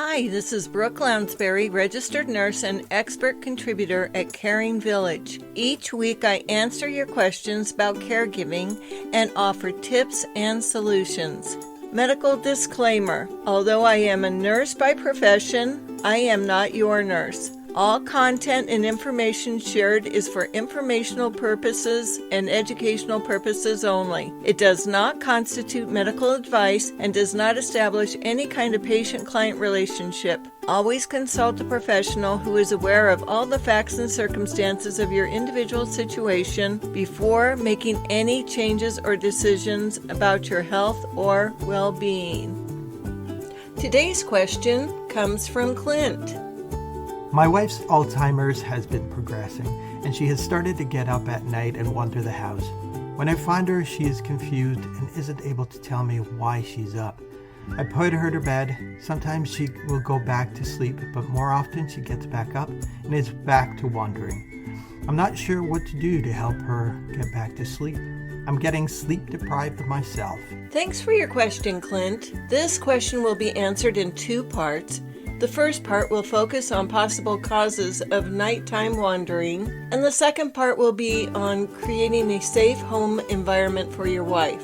Hi, this is Brooke Lounsbury, registered nurse and expert contributor at CaringVillage. Each week I answer your questions about caregiving and offer tips and solutions. Medical disclaimer: although I am a nurse by profession, I am not your nurse. All content and information shared is for informational purposes and educational purposes only. It does not constitute medical advice and does not establish any kind of patient-client relationship. Always consult a professional who is aware of all the facts and circumstances of your individual situation before making any changes or decisions about your health or well-being. Today's question comes from Clint. My wife's Alzheimer's has been progressing, and she has started to get up at night and wander the house. When I find her, she is confused and isn't able to tell me why she's up. I put her to bed. Sometimes she will go back to sleep, but more often she gets back up and is back to wandering. I'm not sure what to do to help her get back to sleep. I'm getting sleep deprived myself. Thanks for your question, Clint. This question will be answered in two parts. The first part will focus on possible causes of nighttime wandering, and the second part will be on creating a safe home environment for your wife.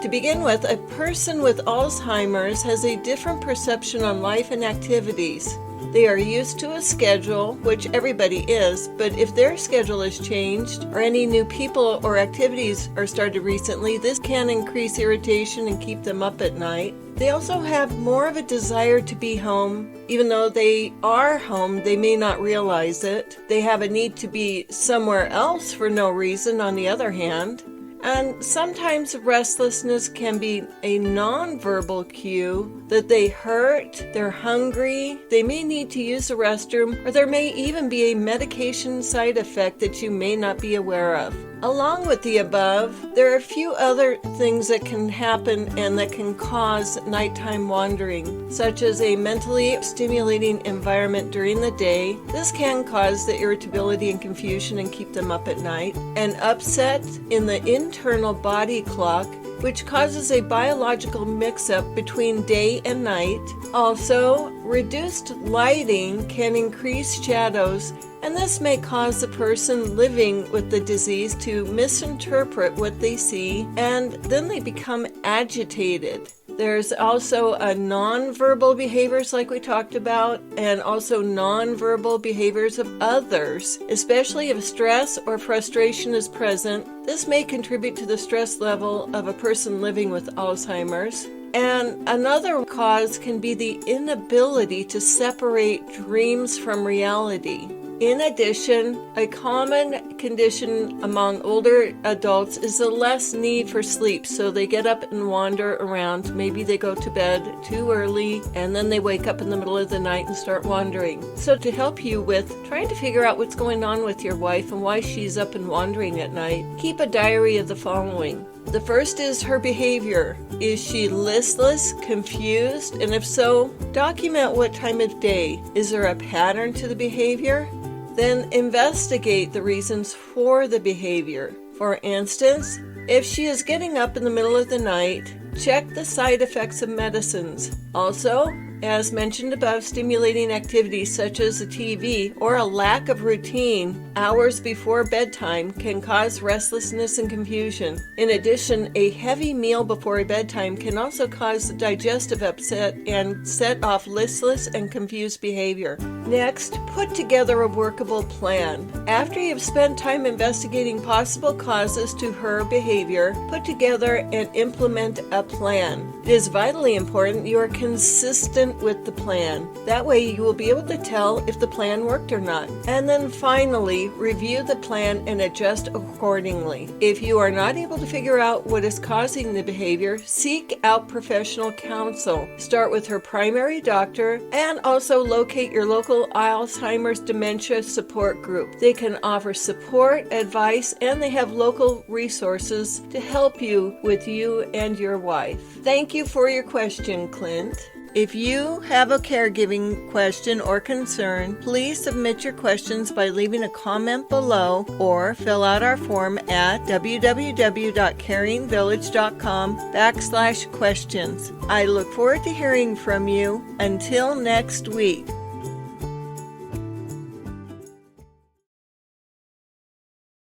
To begin with, a person with Alzheimer's has a different perception on life and activities. They are used to a schedule, which everybody is, but if their schedule is changed or any new people or activities are started recently, this can increase irritation and keep them up at night. They also have more of a desire to be home. Even though they are home, they may not realize it. They have a need to be somewhere else for no reason, on the other hand. And sometimes restlessness can be a nonverbal cue that they hurt, they're hungry, they may need to use the restroom, or there may even be a medication side effect that you may not be aware of. Along with the above, there are a few other things that can happen and that can cause nighttime wandering, such as a mentally stimulating environment during the day. This can cause the irritability and confusion and keep them up at night. An upset in the internal body clock, which causes a biological mix-up between day and night. Also, reduced lighting can increase shadows, and this may cause the person living with the disease to misinterpret what they see, and then they become agitated. There's also a nonverbal behaviors like we talked about, and also nonverbal behaviors of others, especially if stress or frustration is present. This may contribute to the stress level of a person living with Alzheimer's. And another cause can be the inability to separate dreams from reality. In addition, a common condition among older adults is the less need for sleep, so they get up and wander around. Maybe they go to bed too early, and then they wake up in the middle of the night and start wandering. So to help you with trying to figure out what's going on with your wife and why she's up and wandering at night, keep a diary of the following. The first is her behavior. Is she listless, confused? And if so, document what time of day. Is there a pattern to the behavior? Then investigate the reasons for the behavior. For instance, if she is getting up in the middle of the night, check the side effects of medicines. Also, as mentioned above, stimulating activities such as the TV or a lack of routine hours before bedtime can cause restlessness and confusion. In addition, a heavy meal before bedtime can also cause digestive upset and set off listless and confused behavior. Next, put together a workable plan. After you've spent time investigating possible causes to her behavior, put together and implement a plan. It is vitally important you are consistent with the plan. That way you will be able to tell if the plan worked or not. And then finally, review the plan and adjust accordingly. If you are not able to figure out what is causing the behavior, seek out professional counsel. Start with her primary doctor and also locate your local Alzheimer's dementia support group. They can offer support, advice, and they have local resources to help you with you and your wife. Thank you for your question, Clint. If you have a caregiving question or concern, please submit your questions by leaving a comment below or fill out our form at www.caringvillage.com/questions. I look forward to hearing from you. Until next week.